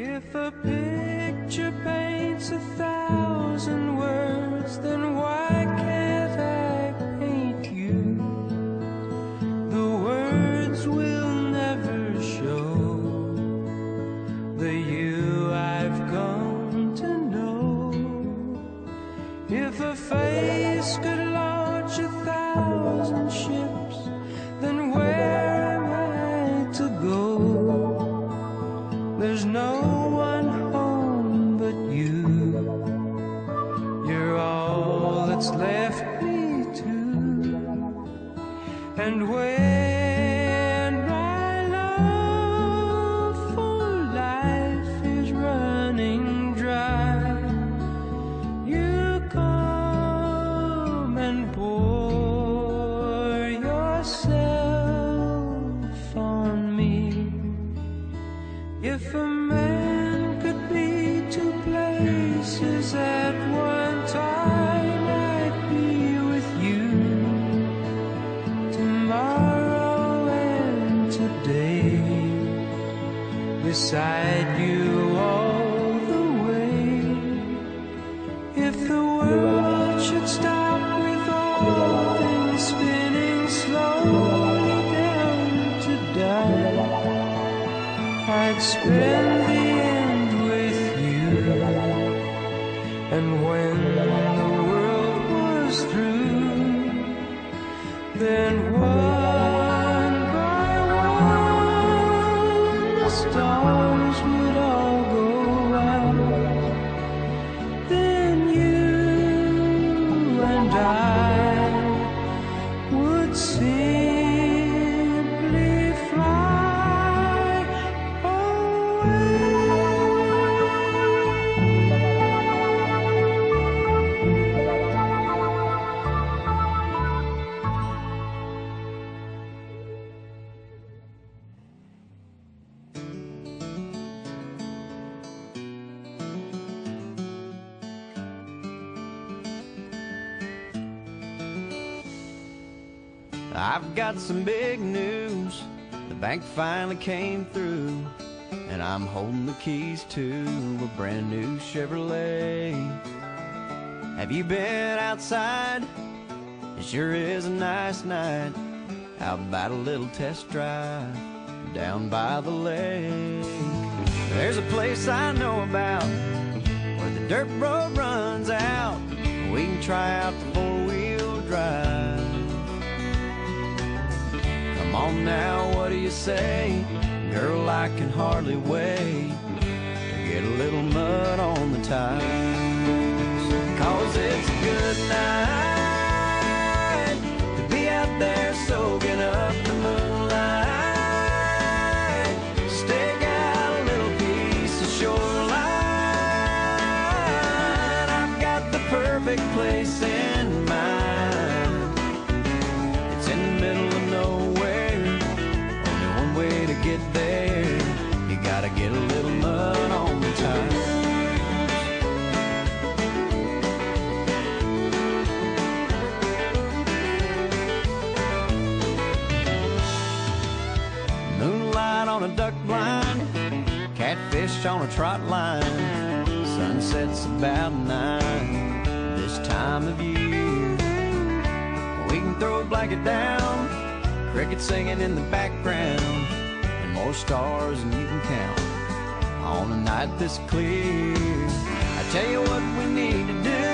If a picture paints 1,000 words, then why can't I paint you? The words will never show the you I've come to know. If a face could launch 1,000 ships, then where am I to go? There's no one home but you. You're all that's left me to. And when my love for life is running dry, you come and pour yourself on me. If a man could be two places at one time, I'd be with you tomorrow and today, beside you all the way. If the world should stop with all things spinning slowly down to die, I'd spend the end with you. And when the world was through, then one by one the stars would all go out. Then you and I would simply fly away. I've got some big news. The bank finally came through, and I'm holding the keys to a brand new Chevrolet. Have you been outside? It sure is a nice night. How about a little test drive down by the lake? There's a place I know about where the dirt road runs out. We can try out the four-wheel drive. Come on now, what do you say? Girl, I can hardly wait to get a little mud on the tires. 'Cause it's a good night to be out there soaking up the moonlight. Stake out a little piece of shoreline. I've got the perfect place in mind. It's in the middle of nowhere, only one way to get there. You gotta get a little mud on the tires. Moonlight on a duck blind, catfish on a trot line. Sunset's about 9 this time of year. We can throw a blanket down, crickets singing in the background, and more stars than you can count on a night this clear. I tell you what we need to do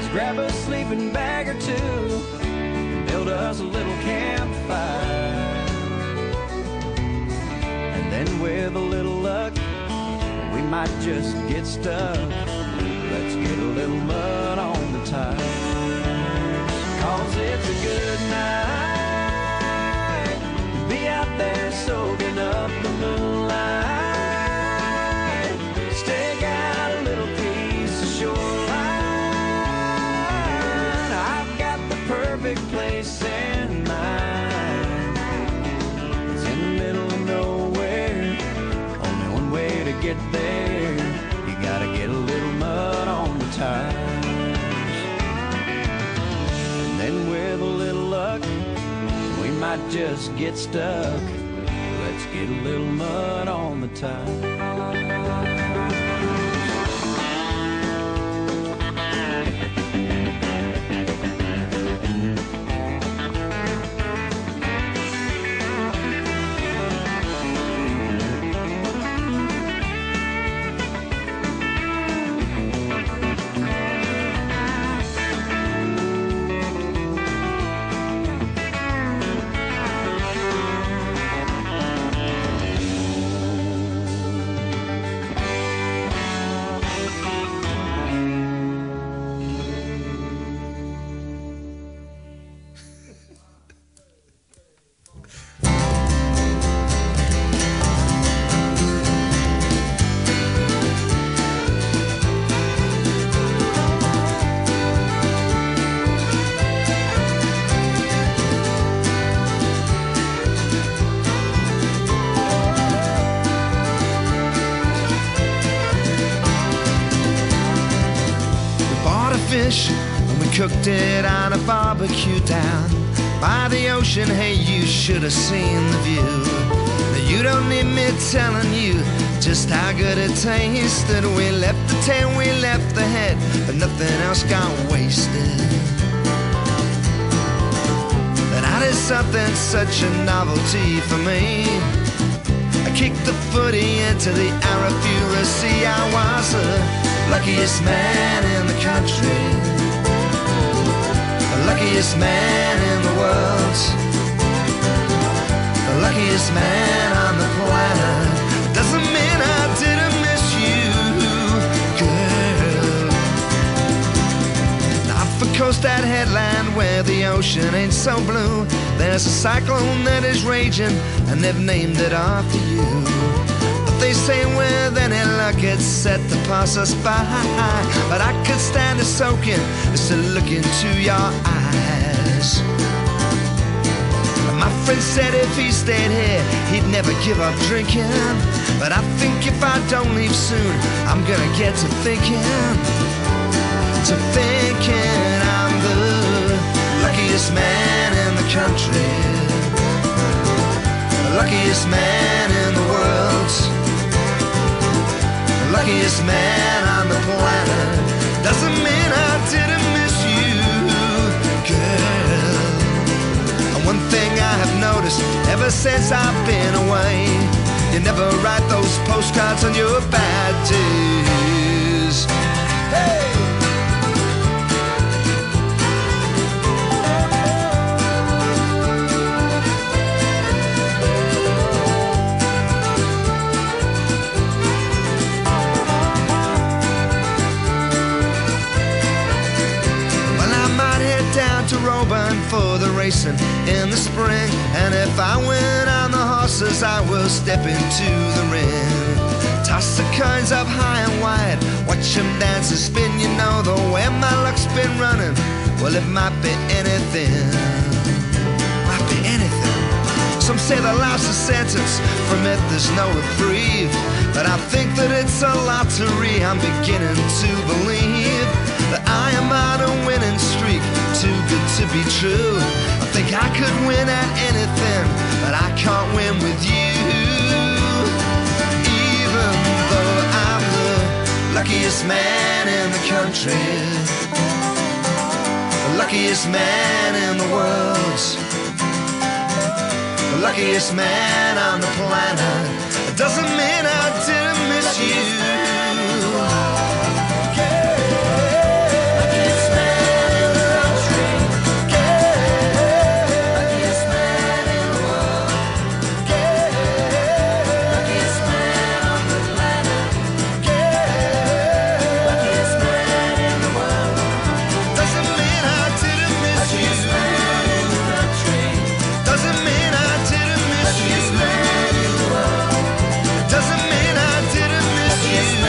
is grab a sleeping bag or two and build us a little campfire. And then with a little luck, we might just get stuck. Let's get a little mud on the tires. 'Cause it's a good night to be out there soaking up the moonlight. Stake out a little piece of shoreline. I've got the perfect place in mind. might just get stuck. Let's get a little mud on the tires. Fish, and we cooked it on a barbecue down by the ocean. Hey, you should have seen the view. Now you don't need me telling you just how good it tasted. We left the tail, we left the head, but nothing else got wasted. And that is something, such a novelty for me. I kicked the footy into the Arafura Sea. I was the luckiest man in the country, the luckiest man in the world, the luckiest man on the planet. Doesn't mean I didn't miss you, girl. Now off the coast, that headland where the ocean ain't so blue, there's a cyclone that is raging, and they've named it after you. They say with any luck it's set to pass us by, but I could stand a soaking just to look into your eyes. My friend said if he stayed here he'd never give up drinking, but I think if I don't leave soon I'm gonna get to thinking I'm the luckiest man in the country, the luckiest man in the world, luckiest man on the planet. Doesn't mean I didn't miss you, girl. And one thing I have noticed ever since I've been away, you never write those postcards on your bad days. Hey! To Roeburn for the racing in the spring, and if I win on the horses I will step into the ring, toss the coins up high and wide, watch them dance and spin. You know the way my luck's been running, well it might be anything, might be anything. Some say that life's a sentence, from it there's no reprieve, but I think that it's a lottery. I'm beginning to believe that I am on a winning streak, too good to be true. I think I could win at anything, but I can't win with you. Even though I'm the luckiest man in the country, the luckiest man in the world, the luckiest man on the planet, it doesn't mean I didn't miss you. Doesn't mean I didn't miss you.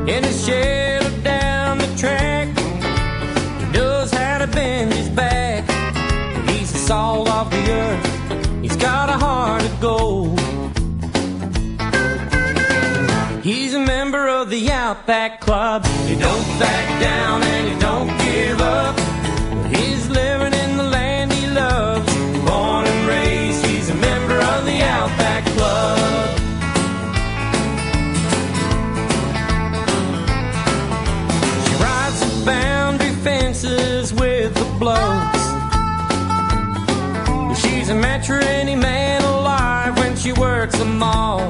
in a shallow down the track. He knows how to bend his back. He's the salt of the earth. He's got a heart of gold. He's a member of the Outback Club. He don't back down and he don't give up. He's living in the land he loves. Born and raised, he's a member of the Outback Club. She rides the boundary fences with the blokes. She's a match for any man alive when she works them all.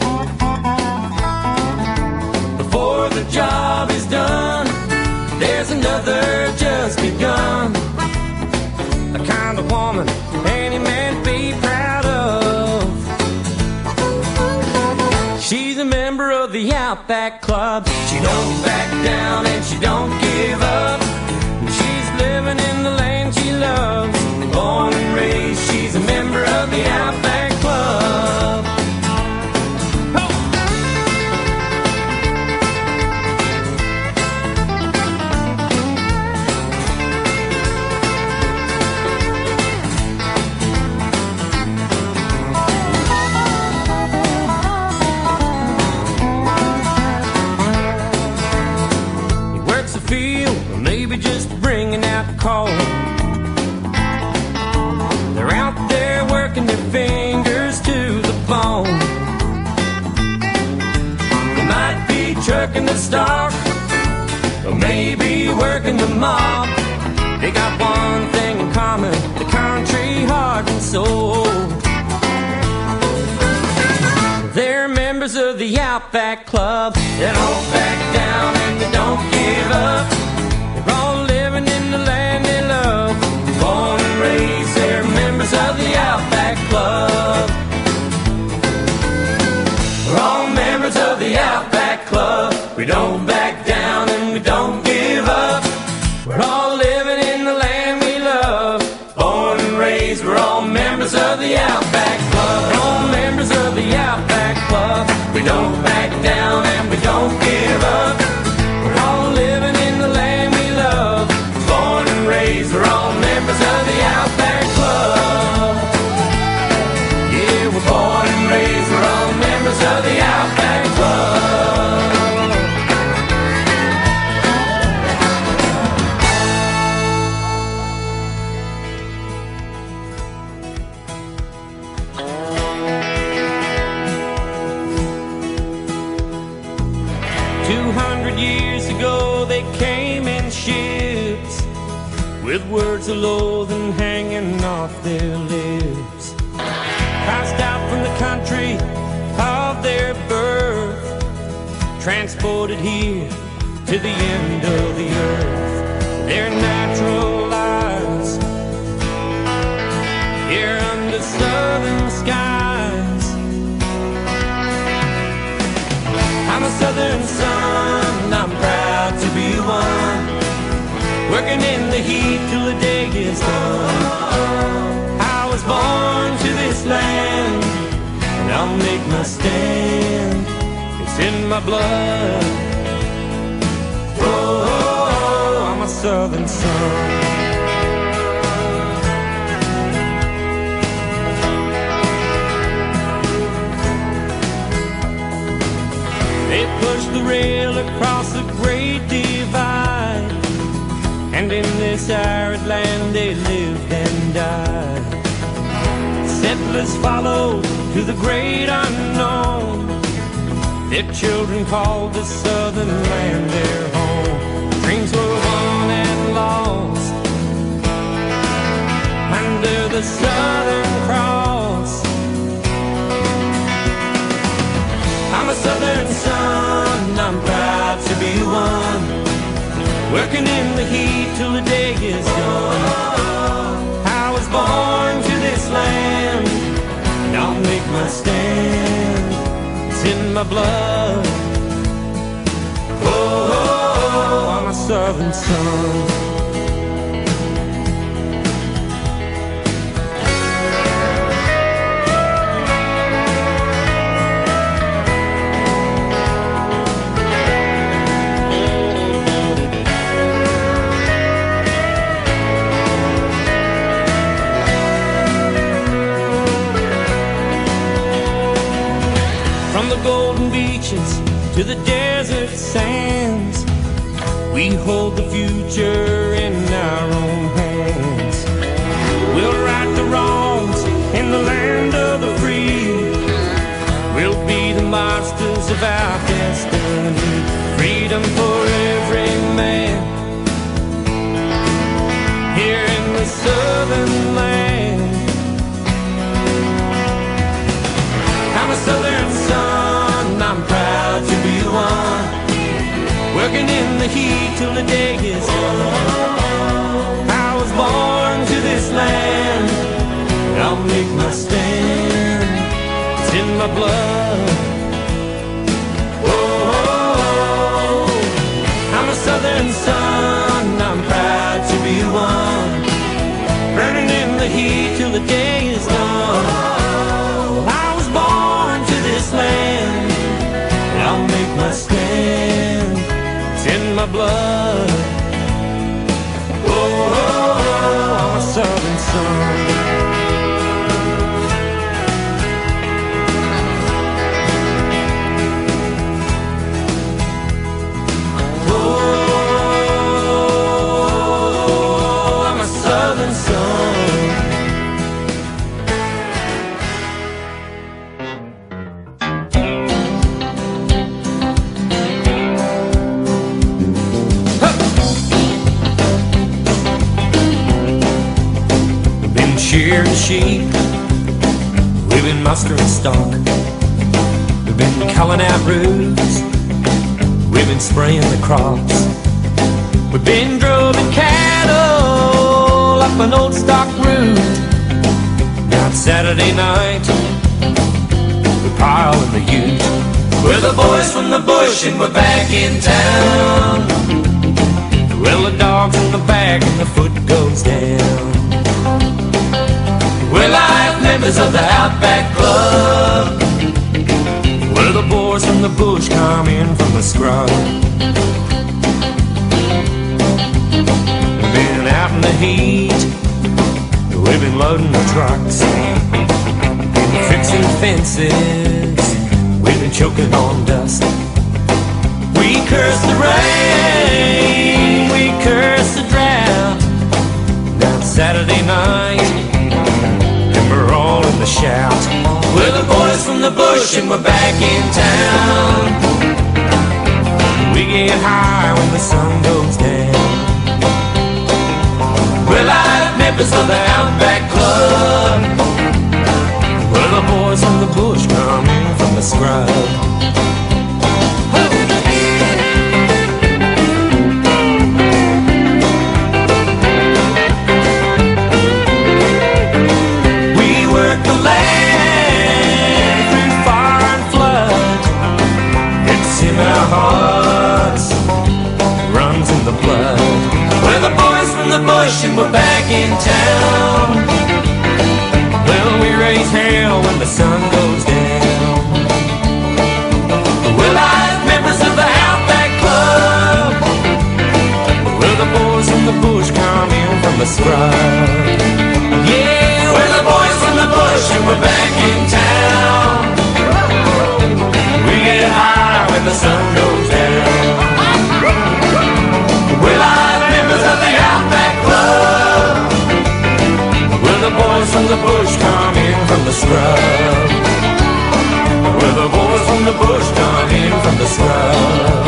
Before the job is done, there's another just begun. A kind of woman any man be proud of. She's a member of the Outback Club. She don't back down and she don't give up. She's living in the land she loves. Born and raised, she's a member of the Outback Club. Maybe just bringing out coal. They're out there working their fingers to the bone. They might be trucking the stock, or maybe working the mob. They got one thing in common: the country heart and soul. They're members of the Outback Club. They don't back down and they don't give up. They're all living in the land they love. Born and raised, they're members of the Outback Club. We're all members of the Outback Club. We don't back down and we don't give up. We're all living in the land we love. Born and raised, we're all members of the Outback Club. We're all members of the Outback Club. We don't back down and we don't give up. We're all living in the land we love. Born and raised, we're all members of the Outback Club. Yeah, we're born and raised, we're all members of the Outback Club. 200 years ago they came in ships, with words of loathing hanging off their lips. Cast out from the country of their birth, transported here to the end of the earth. Their natural lives here under southern skies. I'm a southern son, I'm proud to be one, working in the heat till the day is done. I was born to this land, and I'll make my stand. It's in my blood. Oh, I'm a southern son. They pushed the rail across the great divide, and in this arid land they lived and died. Settlers followed to the great unknown. Their children called the southern land their home. Dreams were won and lost under the Southern Cross. I'm a southern son, I'm proud to be one, working in the heat till the day is done. I was born to this land, and I'll make my stand. It's in my blood. Oh, I'm a southern son. to the desert sands. We hold the future in our own hands. We'll right the wrongs in the land of the free. We'll be the masters of our destiny. Freedom for every man here in the southern land. I'm a southern son, I'm proud to be the one working in the heat till the day is done. I was born to this land, I'll make my stand. It's in my blood. Oh, I'm a southern son, I'm proud to be one, burning in the heat till the day is done. I was born to this land, I'll make my stand. It's in my blood. Oh, I'm a southern son. Shearing sheep, we've been mustering stock, we've been culling out roots, we've been spraying the crops, we've been droving cattle up an old stock route. Now it's Saturday night, we pile in the ute. We're the boys from the bush and we're back in town. Well, the dog's in the back and the foot goes down. We're live members of the Outback Club. We're the boys from the bush come in from the scrub. We've been out in the heat, we've been loading the trucks, been fixing fences, we've been choking on dust. We curse the rain, we curse the drought. Now it's Saturday night, we're all in the shout. We're the boys from the bush and we're back in town. We get high when the sun goes down. We're live members of the Outback Club. We're the boys from the bush coming from the scrub. And we're back in town. Well, we raise hell when the sun goes down. We're live members of the Outback Club. We're the boys from the bush come in from the scrub. Yeah, we're the boys from the bush and we're back in town. We get high when the sun goes down. We're live members of the Outback Club. We're the boys from the bush come in from the scrub. We're the boys from the bush come in from the scrub.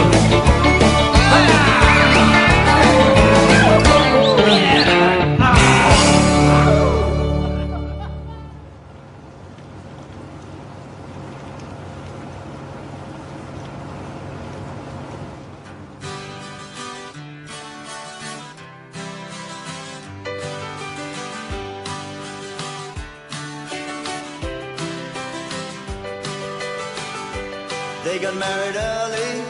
They got married early,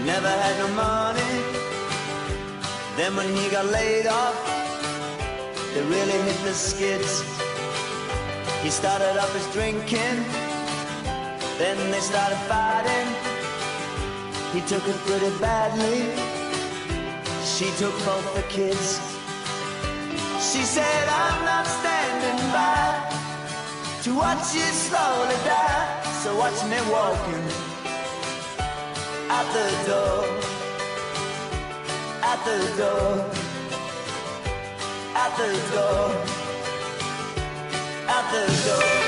never had no money. Then when he got laid off, they really hit the skids. He started up his drinking, then they started fighting. He took it pretty badly, she took both the kids. She said, I'm not standing by to watch you slowly die. So watch me walking at the door, at the door, at the door, at the door.